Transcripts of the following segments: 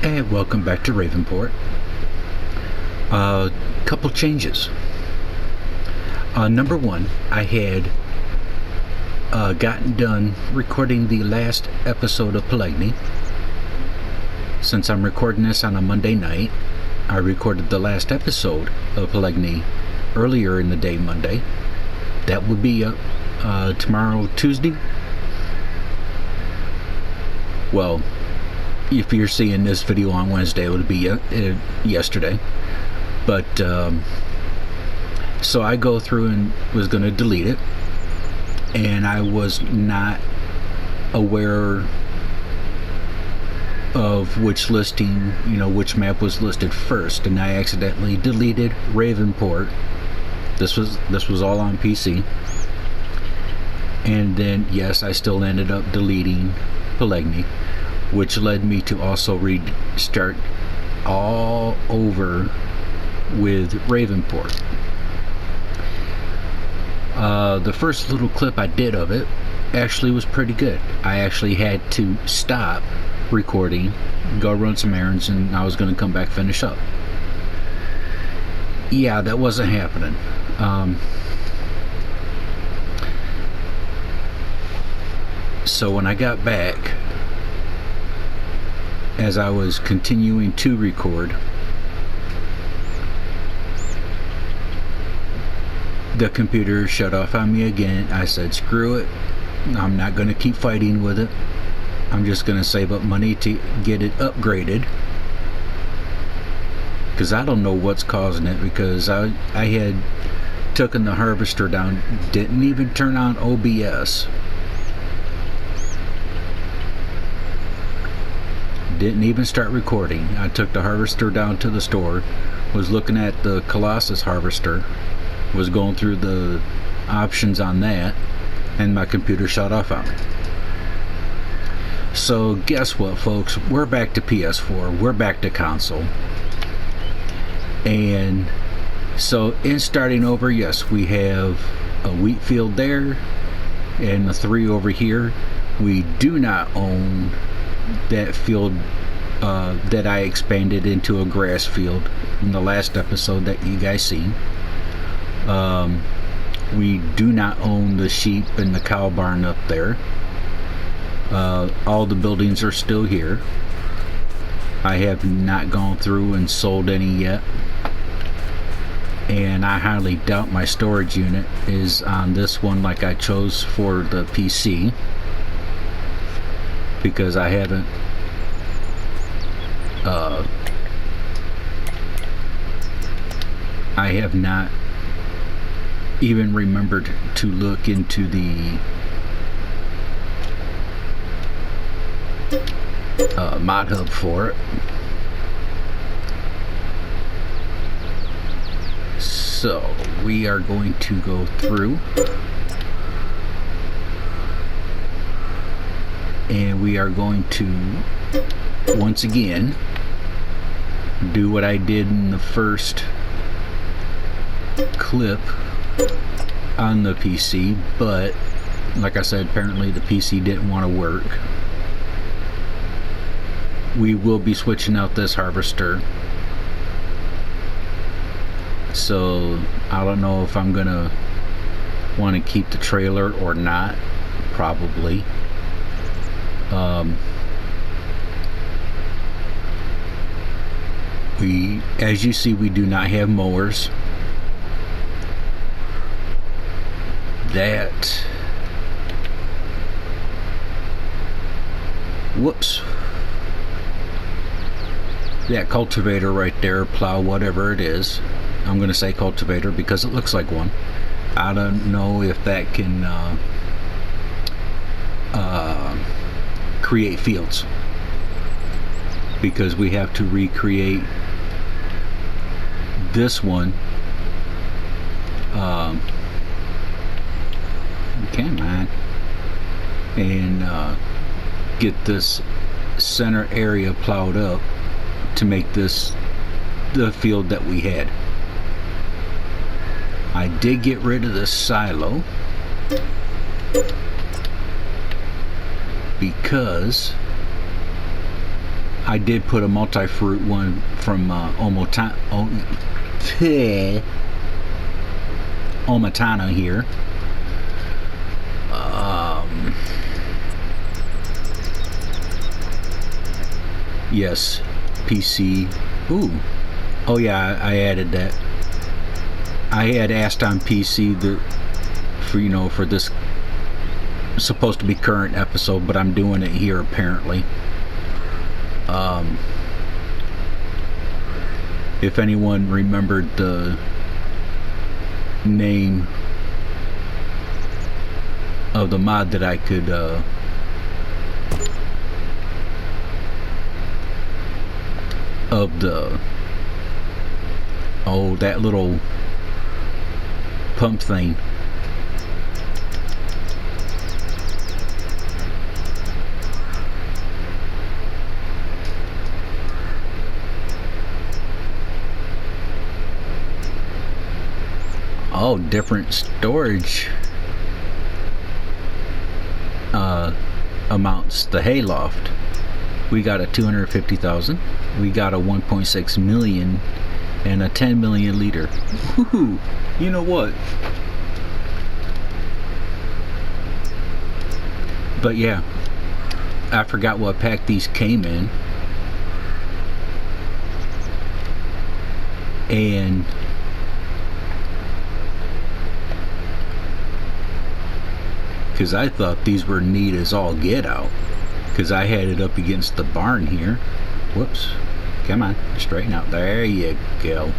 And welcome back to Ravenport. Couple changes. Number one, I had gotten done recording the last episode of Polygamy. Since I'm recording this on a Monday night, I recorded the last episode of Polygamy earlier in the day, Monday. That would be up tomorrow, Tuesday. Well, if you're seeing this video on Wednesday, it would be yesterday. But so I go through and was going to delete it, and I was not aware of which listing, which map was listed first, and I accidentally deleted Ravenport. This was all on PC, and then yes, I still ended up deleting Polygamy, which led me to also restart all over with Ravenport. The first little clip I did of it actually was pretty good. I actually had to stop recording, go run some errands, and I was going to come back finish up. Yeah, that wasn't happening. So when I got back, as I was continuing to record, the computer shut off on me again. I said, screw it, I'm not going to keep fighting with it. I'm just going to save up money to get it upgraded, because I don't know what's causing it, because I had taken the harvester down, didn't even turn on OBS, didn't even start recording. I took the harvester down to the store, was looking at the Colossus harvester, was going through the options on that, and my computer shut off on me. So guess what, folks? We're back to PS4. We're back to console. And so in starting over, yes, we have a wheat field there and a 3 over here. We do not own that field that I expanded into a grass field in the last episode that you guys seen. We do not own the sheep and the cow barn up there. All the buildings are still here. I have not gone through and sold any yet, and I highly doubt my storage unit is on this one like I chose for the PC, because I haven't I have not even remembered to look into the mod hub for it. So we are going to go through, and we are going to once again do what I did in the first clip on the PC, but like I said, apparently the PC didn't want to work. We will be switching out this harvester, so I don't know if I'm gonna want to keep the trailer or not. Probably. As you see, we do not have mowers. That cultivator right there, plow, whatever it is, I'm going to say cultivator because it looks like one. I don't know if that can create fields, because we have to recreate this one. Come on, and get this center area plowed up to make this the field that we had. I did get rid of the silo because I did put a multi-fruit one from Omatana here. Yes, PC. Ooh. Oh yeah, I added that. I had asked on PC for this supposed to be current episode, but I'm doing it here apparently. If anyone remembered the name of the mod that I could that little pump thing. Oh, different storage amounts. The hayloft, we got a 250,000, we got a 1.6 million, and a 10 million liter. Woohoo! You know what? But yeah, I forgot what pack these came in, and because I thought these were neat as all get out, because I had it up against the barn here. Whoops. Come on, straighten out. There you go.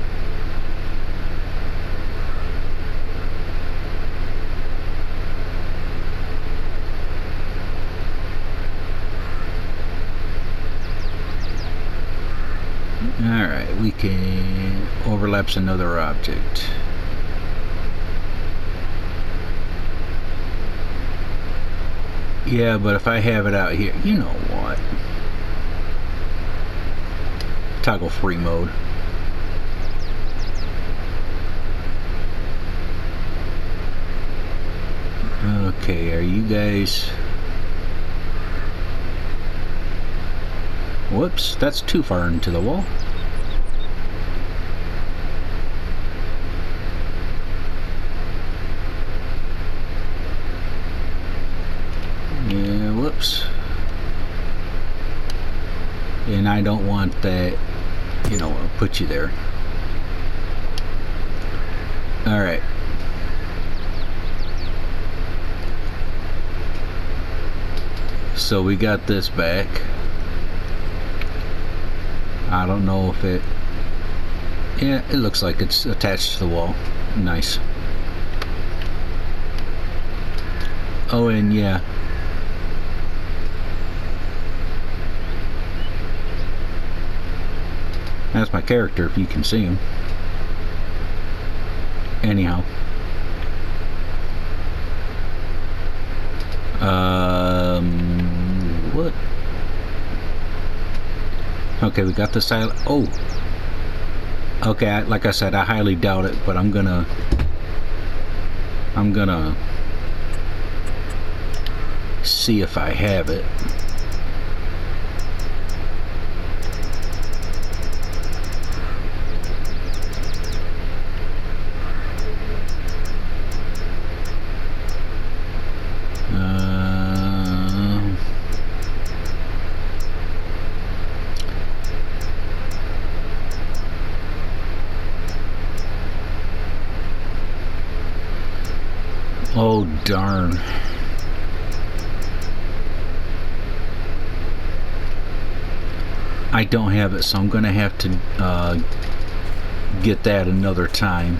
Alright, we can overlaps another object. Yeah, but if I have it out here, you know what? Toggle free mode. Okay, are you guys... Whoops, that's too far into the wall. Yeah, whoops. And I don't want that, I'll put you there. Alright. So we got this back. I don't know if it... Yeah, it looks like it's attached to the wall. Nice. Oh, and yeah. That's my character, if you can see him. Anyhow. What? Okay, we got the silent... Oh! Okay, like I said, I highly doubt it, but I'm gonna see if I have it. Oh, darn. I don't have it, so I'm gonna have to get that another time.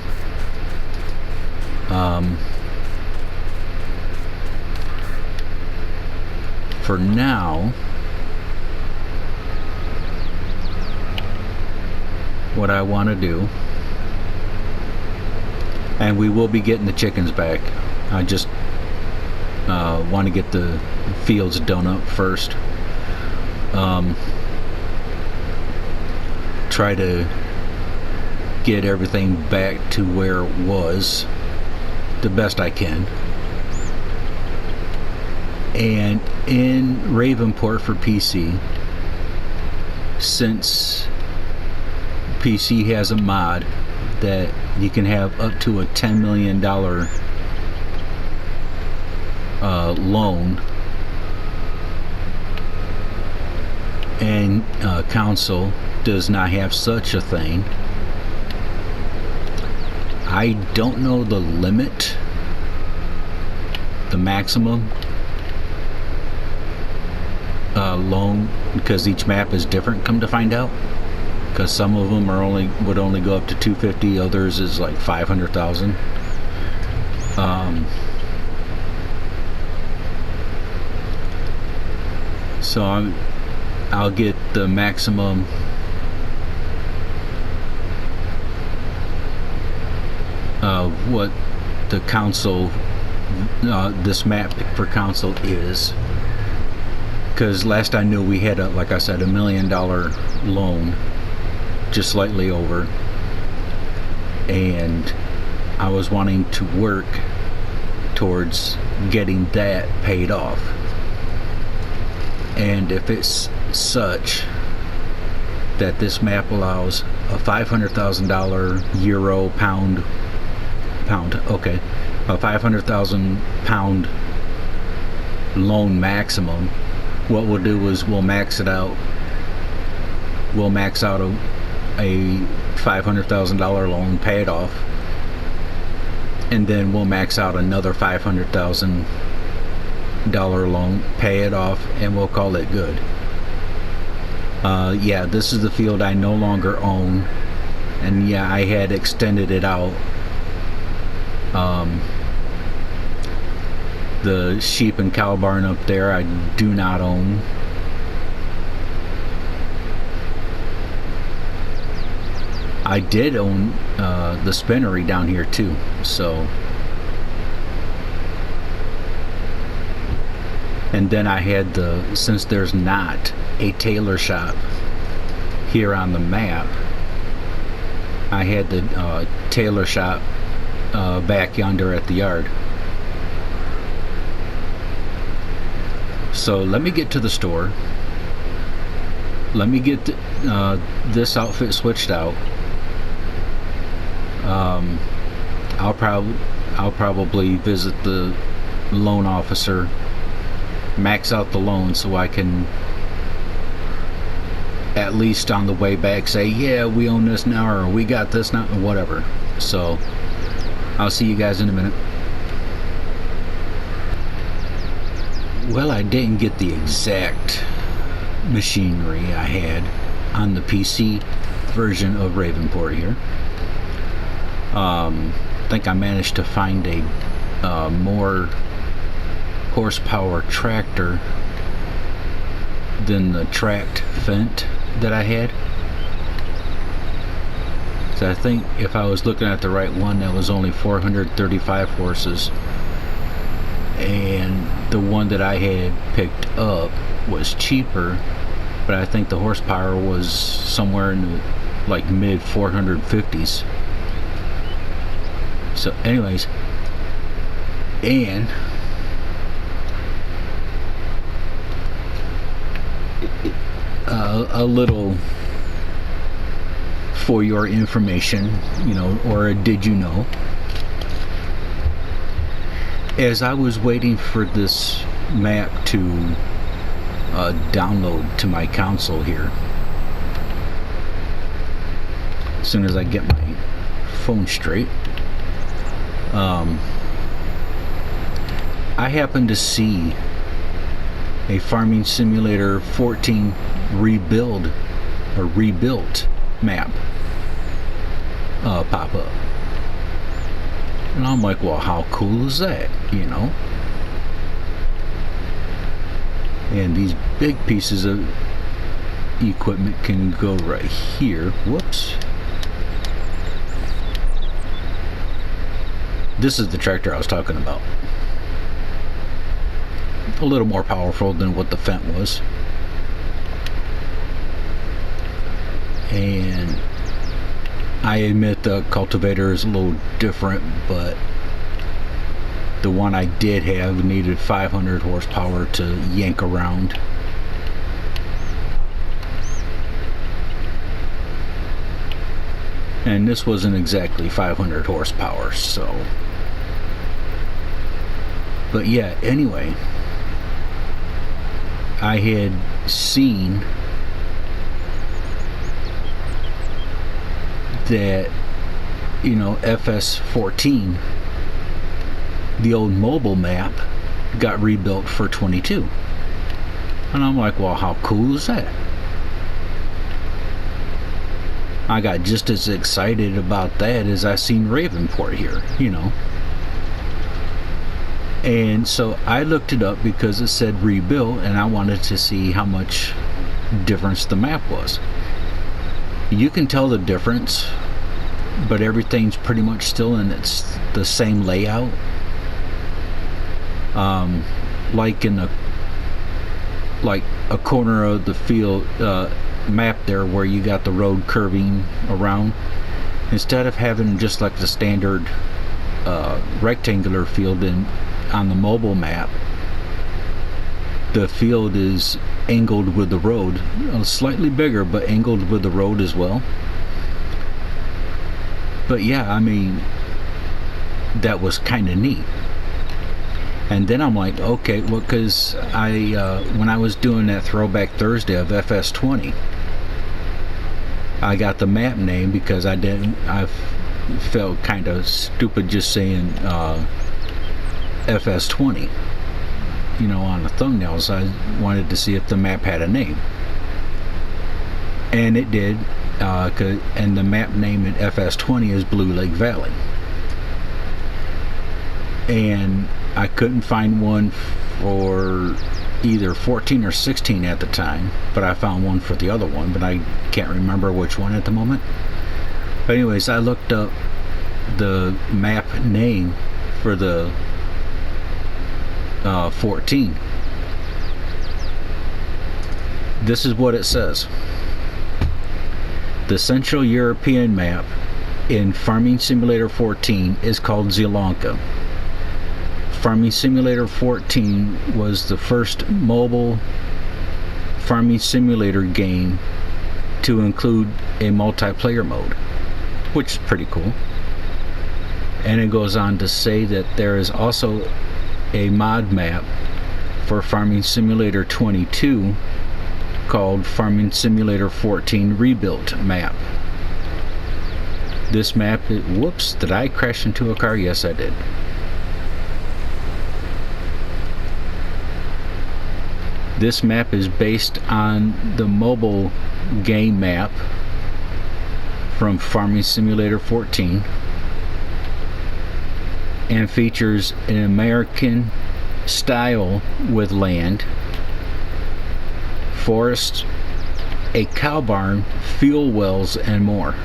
For now, what I want to do, and we will be getting the chickens back. I just want to get the fields done up first. Try to get everything back to where it was the best I can. And in Ravenport for PC, since PC has a mod that you can have up to a $10 million loan, and council does not have such a thing. I don't know the limit, the maximum loan, because each map is different, come to find out, because some of them would only go up to 250, others is like 500,000. So I'll get the maximum of what the council, this map for council is, because last I knew we had like I said, $1 million loan, just slightly over, and I was wanting to work towards getting that paid off. And if it's such that this map allows a $500,000 euro pound, okay, a 500,000 pound loan maximum, what we'll do is we'll max it out. We'll max out a $500,000 loan, pay it off, and then we'll max out another $500,000 loan, pay it off, and we'll call it good. Yeah, this is the field I no longer own, and yeah, I had extended it out. The sheep and cow barn up there I do not own. I did own the spinnery down here too, so. And then I had since there's not a tailor shop here on the map, I had the tailor shop back yonder at the yard. So let me get to the store. Let me get this outfit switched out. I'll probably visit the loan officer, max out the loan, so I can at least on the way back say, yeah, we own this now, or we got this now, or whatever. So I'll see you guys in a minute. Well, I didn't get the exact machinery I had on the PC version of Ravenport here. I think I managed to find a more horsepower tractor than the tracked Fendt that I had. So I think if I was looking at the right one, that was only 435 horses, and the one that I had picked up was cheaper, but I think the horsepower was somewhere in the like mid 450s. So anyways, and a little for your information, you know, or did you know, as I was waiting for this map to download to my console here, as soon as I get my phone straight, I happened to see a Farming Simulator 14 rebuilt map pop up, and I'm like, well, how cool is that, you know? And these big pieces of equipment can go right here. Whoops. This is the tractor I was talking about. A little more powerful than what the Fendt was. And I admit the cultivator is a little different, but the one I did have needed 500 horsepower to yank around. And this wasn't exactly 500 horsepower, so. But yeah, anyway, I had seen that, FS14, the old mobile map, got rebuilt for 22. And I'm like, well, how cool is that? I got just as excited about that as I seen Ravenport here, And so I looked it up because it said rebuilt, and I wanted to see how much difference the map was. You can tell the difference, but everything's pretty much still in the same layout. Like in a corner of the field map there where you got the road curving around, instead of having just like the standard rectangular field on the mobile map, the field is angled with the road, slightly bigger but angled with the road as well. But yeah, I mean, that was kind of neat. And then I'm like, okay, well, because when I was doing that Throwback Thursday of FS20, I got the map name because I felt kind of stupid just saying FS20, on the thumbnails. I wanted to see if the map had a name. And it did, and the map name in FS20 is Blue Lake Valley. And I couldn't find one for either 14 or 16 at the time, but I found one for the other one, but I can't remember which one at the moment. But anyways, I looked up the map name for the 14. This is what it says. The Central European map in Farming Simulator 14 is called Zelonka. Farming Simulator 14 was the first mobile farming simulator game to include a multiplayer mode, which is pretty cool. And it goes on to say that there is also a mod map for Farming Simulator 22 called Farming Simulator 14 Rebuilt Map. This map, whoops, did I crash into a car? Yes, I did. This map is based on the mobile game map from Farming Simulator 14 and features an American style with land, forest, a cow barn, fuel wells, and more.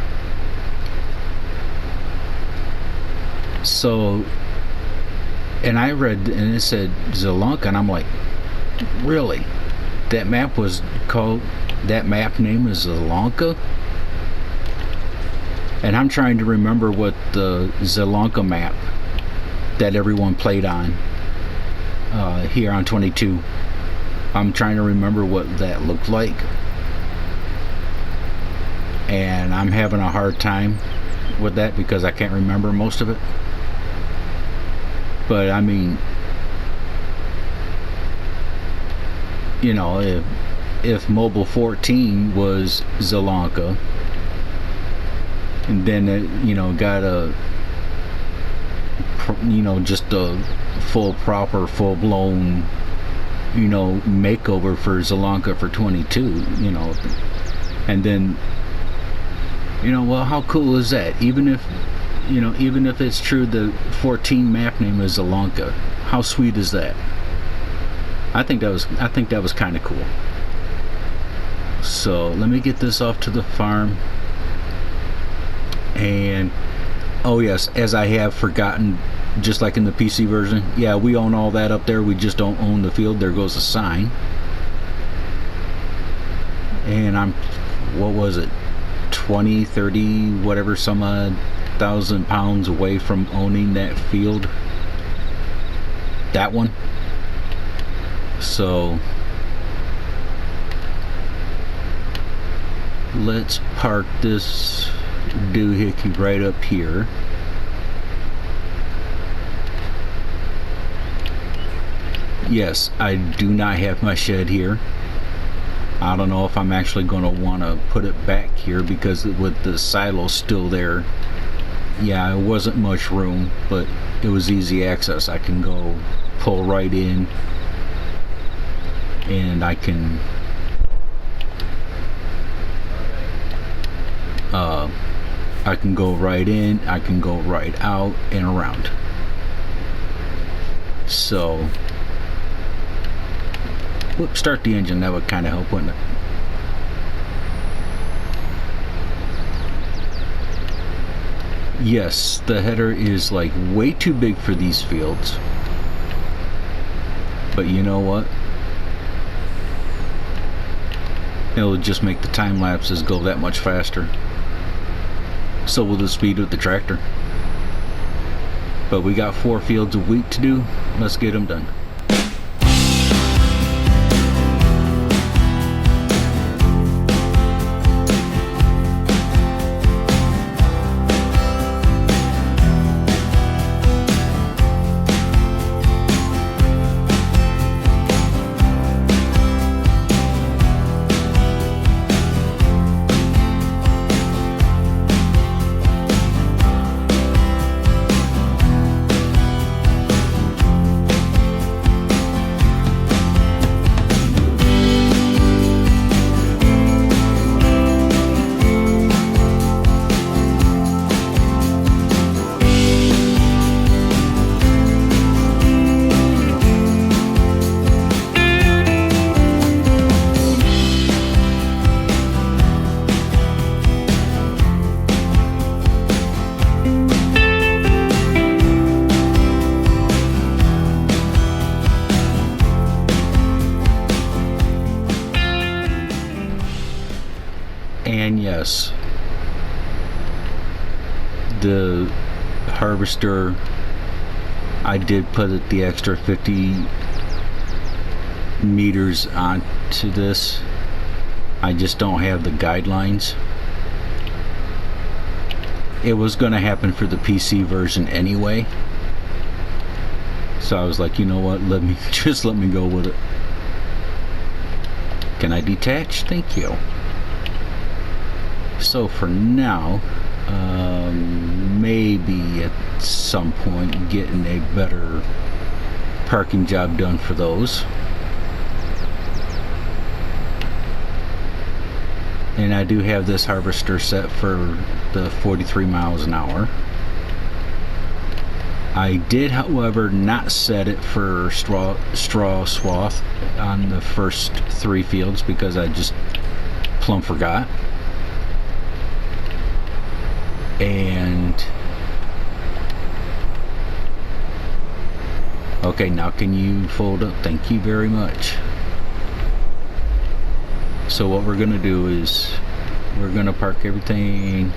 So, and I read, and it said Zelonka, and I'm like, really? That map name is Zelonka? And I'm trying to remember what the Zelonka map that everyone played on here on 22. I'm trying to remember what that looked like. And I'm having a hard time with that because I can't remember most of it. But I mean, if Mobile 14 was Zelonka, and then it, got a, just a full-blown, makeover for Zelonka for 22, and then, well, how cool is that? Even if it's true the 14 map name is Zelonka, how sweet is that? I think that was kind of cool. So let me get this off to the farm. And oh yes, as I have forgotten, just like in the PC version, yeah, we own all that up there, we just don't own the field. There goes a sign. And I'm, what was it, 20, 30, whatever, some odd thousand pounds away from owning that field, that one. So let's park this doohickey right up here. Yes, I do not have my shed here. I don't know if I'm actually going to want to put it back here because with the silo still there, yeah, it wasn't much room, but it was easy access. I can go pull right in, and I can go right in, I can go right out and around. So start the engine, that would kind of help, wouldn't it? Yes, the header is like way too big for these fields, but you know what? It'll just make the time lapses go that much faster. So will the speed of the tractor. But we got 4 fields of wheat to do. Let's get them done. And yes, the harvester, I did put it the extra 50 meters onto this. I just don't have the guidelines. It was going to happen for the PC version anyway, so I was like, you know what, let me go with it. Can I detach? Thank you. So for now, maybe at some point getting a better parking job done for those. And I do have this harvester set for the 43 miles an hour. I did, however, not set it for straw swath on the first 3 fields because I just plumb forgot. And okay, now can you fold up? Thank you very much. So what we're gonna do is we're gonna park everything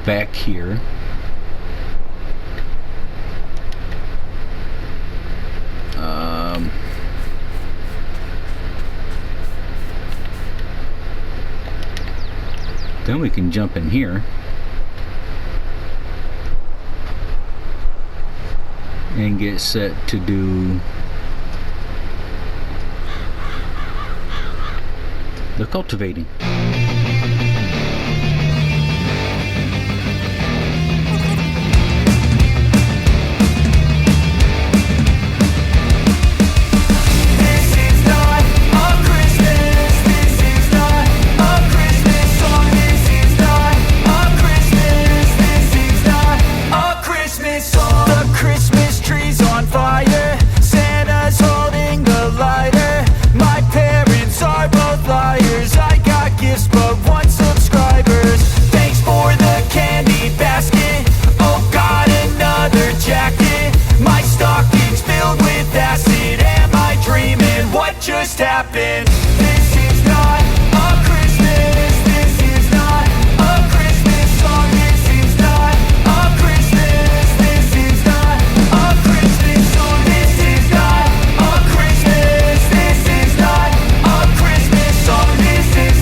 back here. Then we can jump in here and get set to do the cultivating. Just happened. This is not a Christmas. This is not a Christmas song. This is not a Christmas. This is not a Christmas song. This is not a Christmas. This is not a Christmas song. This is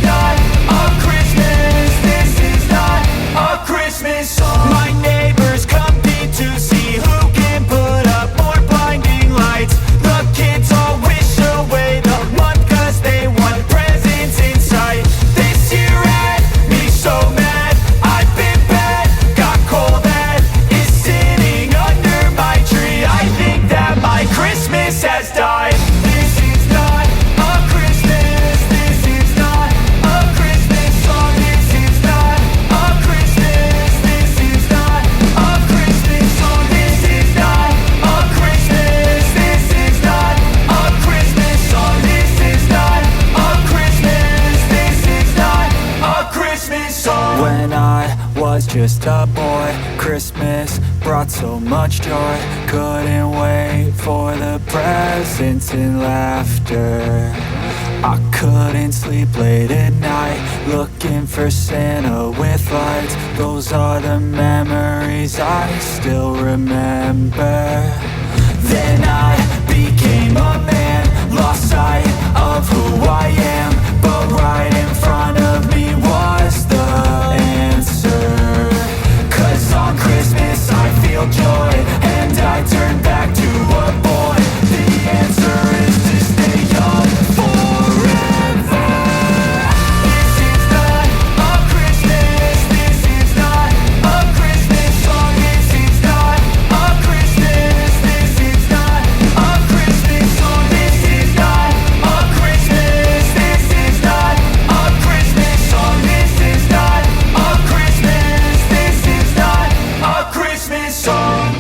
just a boy. Christmas brought so much joy. Couldn't wait for the presents and laughter. I couldn't sleep late at night, looking for Santa with lights. Those are the memories I still remember. Then I became a man, lost sight of who I am. But right in front of me was the answer. 'Cause on Christmas I feel joy, and I turn back to a boy. The answer is to stay young forever. This is not a Christmas, this is not a Christmas song. This is not a Christmas, this is not a Christmas song. This is not a Christmas, this is not a Christmas song. This is not a Christmas, this is not a Christmas song.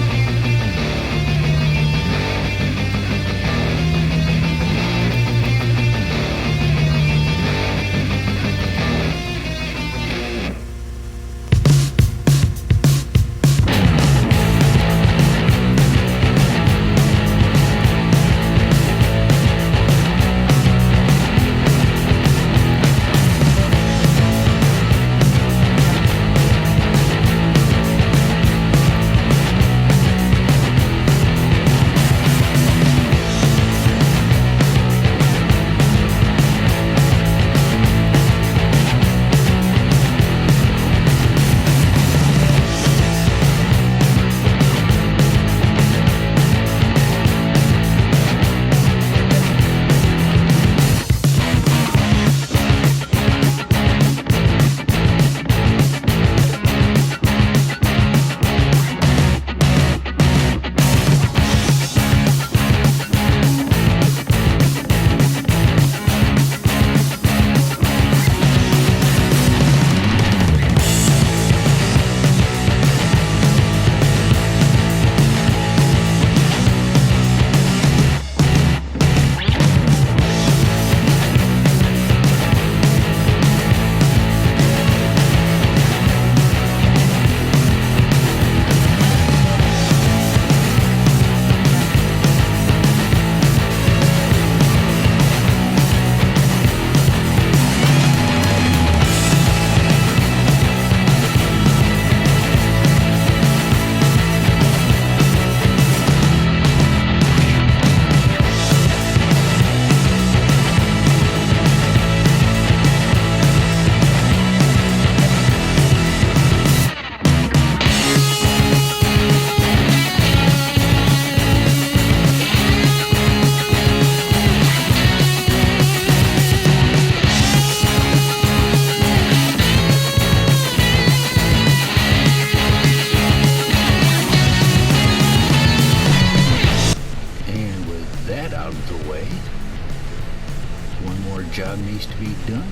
job needs to be done.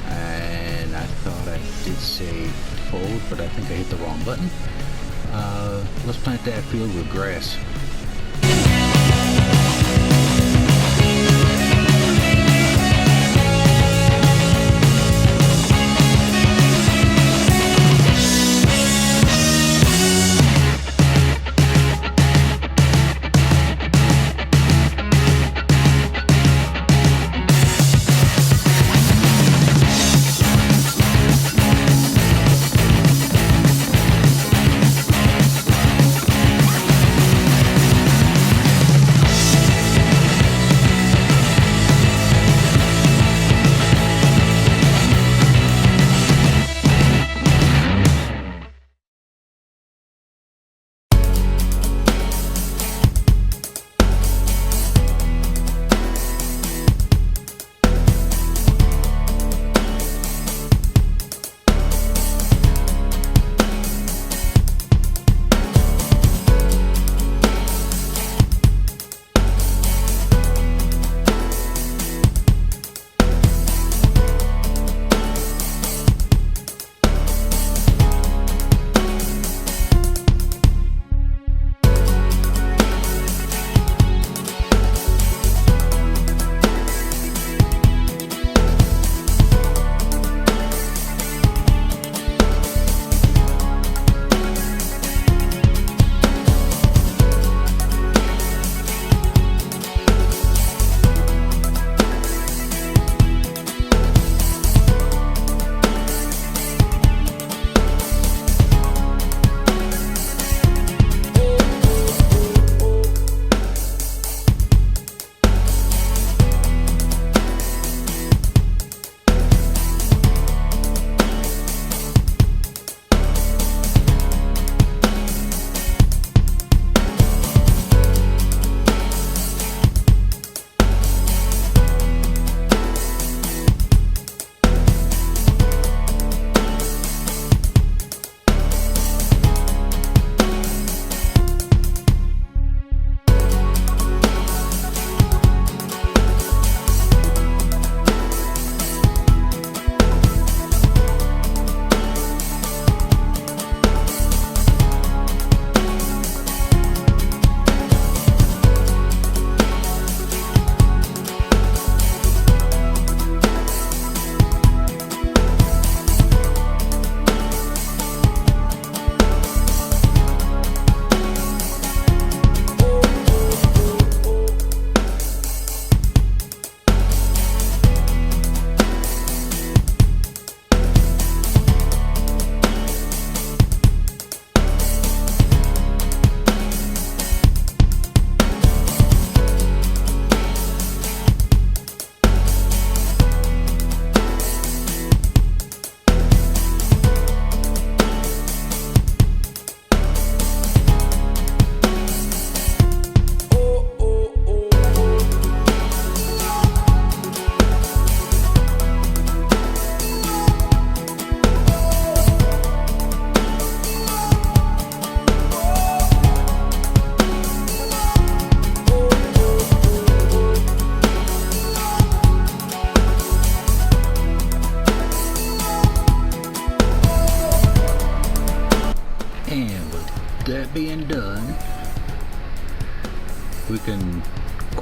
And I thought I did say fold, but I think I hit the wrong button. Let's plant that field with grass.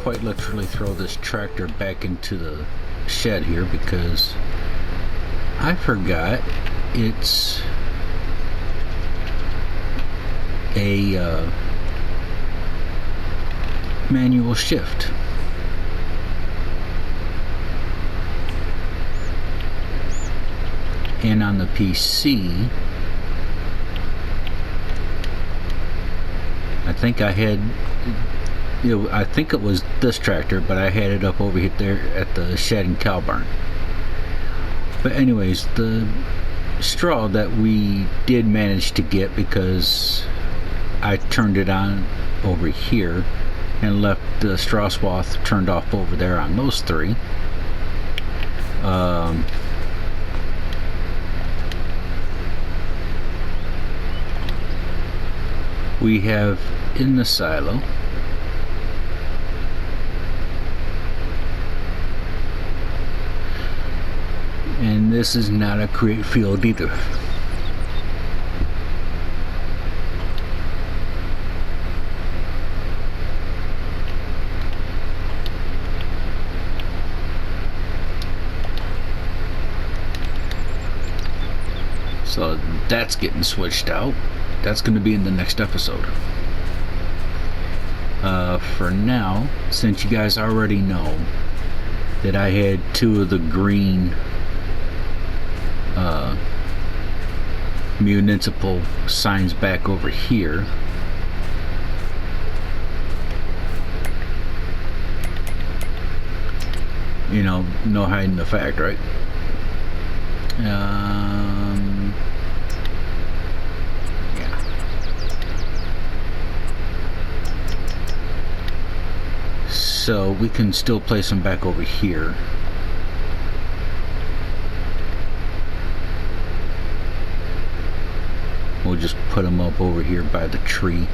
quite literally throw this tractor back into the shed here because I forgot it's a manual shift. And on the PC, I think I had, I think it was this tractor, but I had it up over here there at the shed and cow barn. But anyways, the straw that we did manage to get, because I turned it on over here and left the straw swath turned off over there on those three. We have in the silo and this is not a create field either. So that's getting switched out. That's going to be in the next episode. For now, since you guys already know that I had two of the green municipal signs back over here, you know, no hiding the fact, right? So we can still place them back over here. We'll just put them up over here by the tree.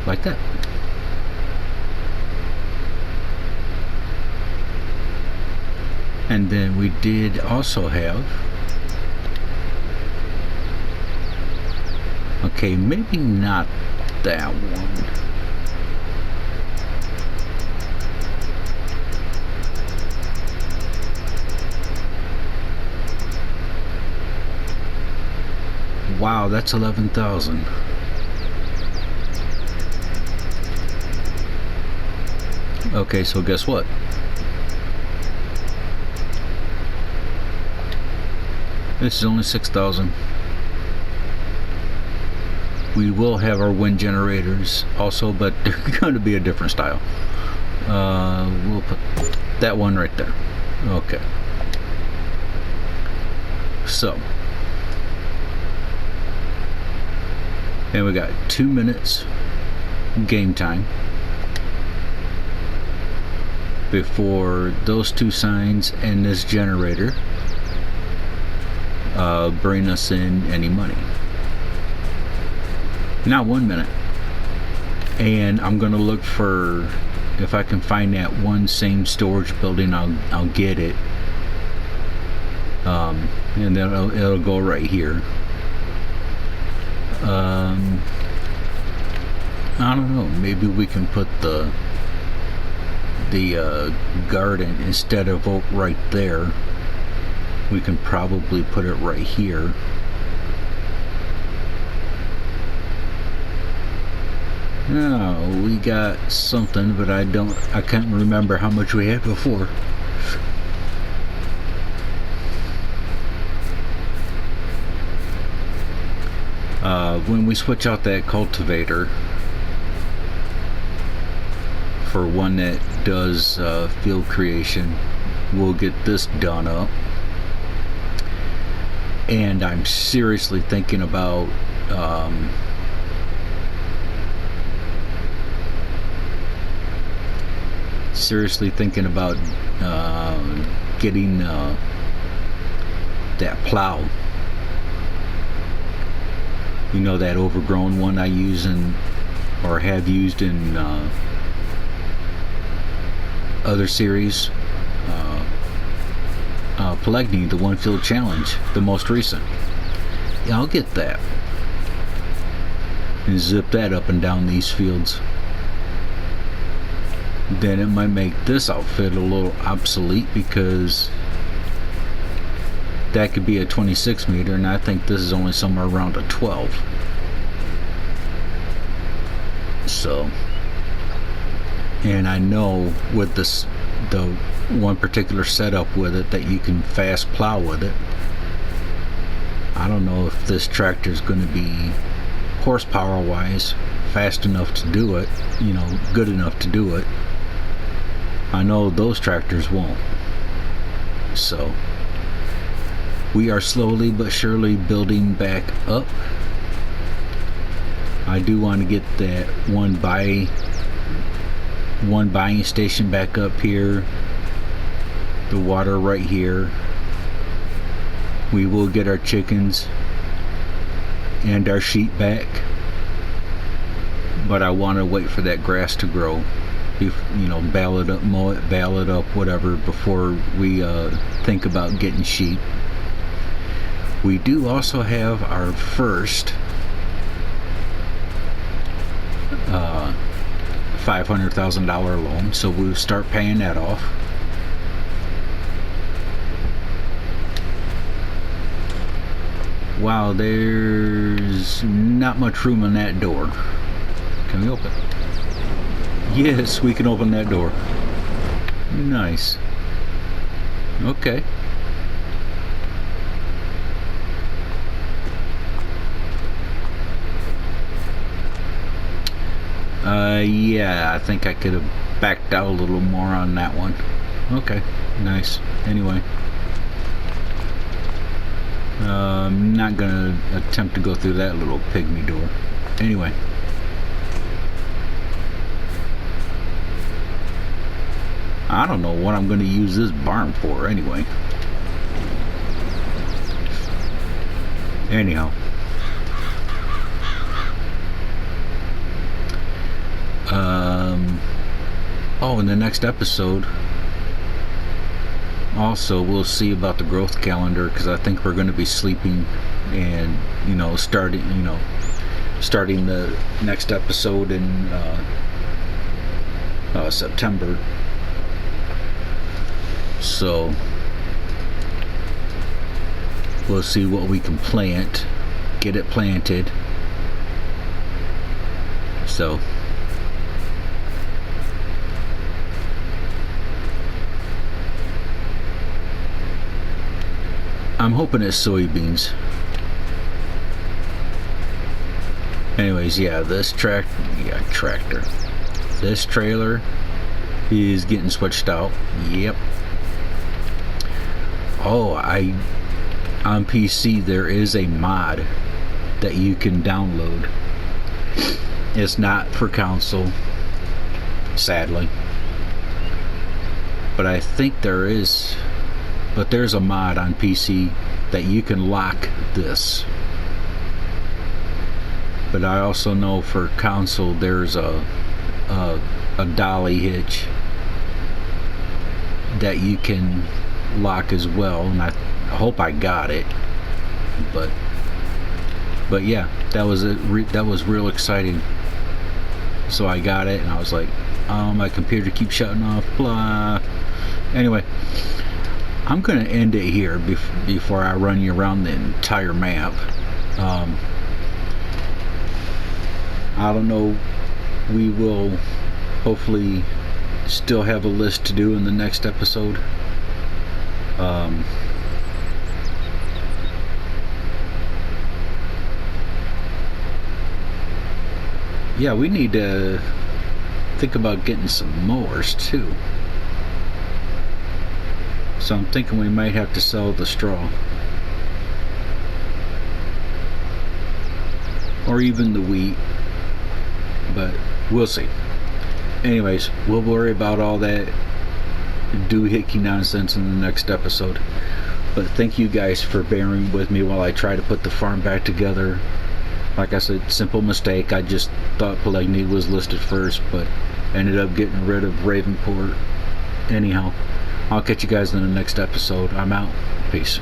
Like that. And then we did also have, okay, maybe not that one. Wow, that's 11,000. Okay, so guess what? This is only 6,000. We will have our wind generators also, but they're going to be a different style. We'll put that one right there. Okay. So, and we got 2 minutes game time before those two signs and this generator bring us in any money. Now 1 minute, and I'm gonna look for, if I can find that one same storage building, I'll get it, and then it'll go right here. I don't know, maybe we can put the garden, instead of right there, we can probably put it right here. Oh, we got something, but I can't remember how much we had before. When we switch out that cultivator for one that does field creation, we'll get this done up. And I'm seriously thinking about getting that plow. You know, that overgrown one I use in, or have used in other series. Pellegrini, the One Field Challenge, the most recent. I'll get that. And zip that up and down these fields. Then it might make this outfit a little obsolete because that could be a 26 meter and I think this is only somewhere around a 12. So, and I know with this, the one particular setup with it, that you can fast plow with it. I don't know if this tractor is going to be horsepower wise fast enough to do it, you know, good enough to do it. I know those tractors won't. So we are slowly but surely building back up. I do want to get that one buying station back up here, the water right here. We will get our chickens and our sheep back, but I want to wait for that grass to grow, you know, bale it up, mow it, bale it up, whatever, before we think about getting sheep. We do also have our first $500,000 loan, so we'll start paying that off. Wow, there's not much room in that door. Can we open? Yes, we can open that door. Nice. Okay. Yeah, I think I could have backed out a little more on that one. Okay, nice. Anyway. I'm not gonna attempt to go through that little pygmy door. Anyway. I don't know what I'm gonna use this barn for anyway. Anyhow. Oh, in the next episode, also we'll see about the growth calendar, because I think we're going to be sleeping and, you know, starting the next episode in September. So we'll see what we can plant, get it planted. So I'm hoping it's soybeans. Anyways, yeah, this tractor. This trailer is getting switched out. Yep. Oh, on PC there is a mod that you can download. It's not for console, sadly. But I think there's a mod on PC that you can lock this. But I also know for console there's a dolly hitch that you can lock as well, and I hope I got it. But yeah, that was real exciting. So I got it, and I was like, oh, my computer keeps shutting off, blah. Anyway, I'm going to end it here before I run you around the entire map. I don't know. We will hopefully still have a list to do in the next episode. Yeah, we need to think about getting some mowers too. So I'm thinking we might have to sell the straw. Or even the wheat. But we'll see. Anyways, we'll worry about all that doohickey nonsense in the next episode. But thank you guys for bearing with me while I try to put the farm back together. Like I said, simple mistake. I just thought Poligny was listed first, but ended up getting rid of Ravenport. Anyhow, I'll catch you guys in the next episode. I'm out. Peace.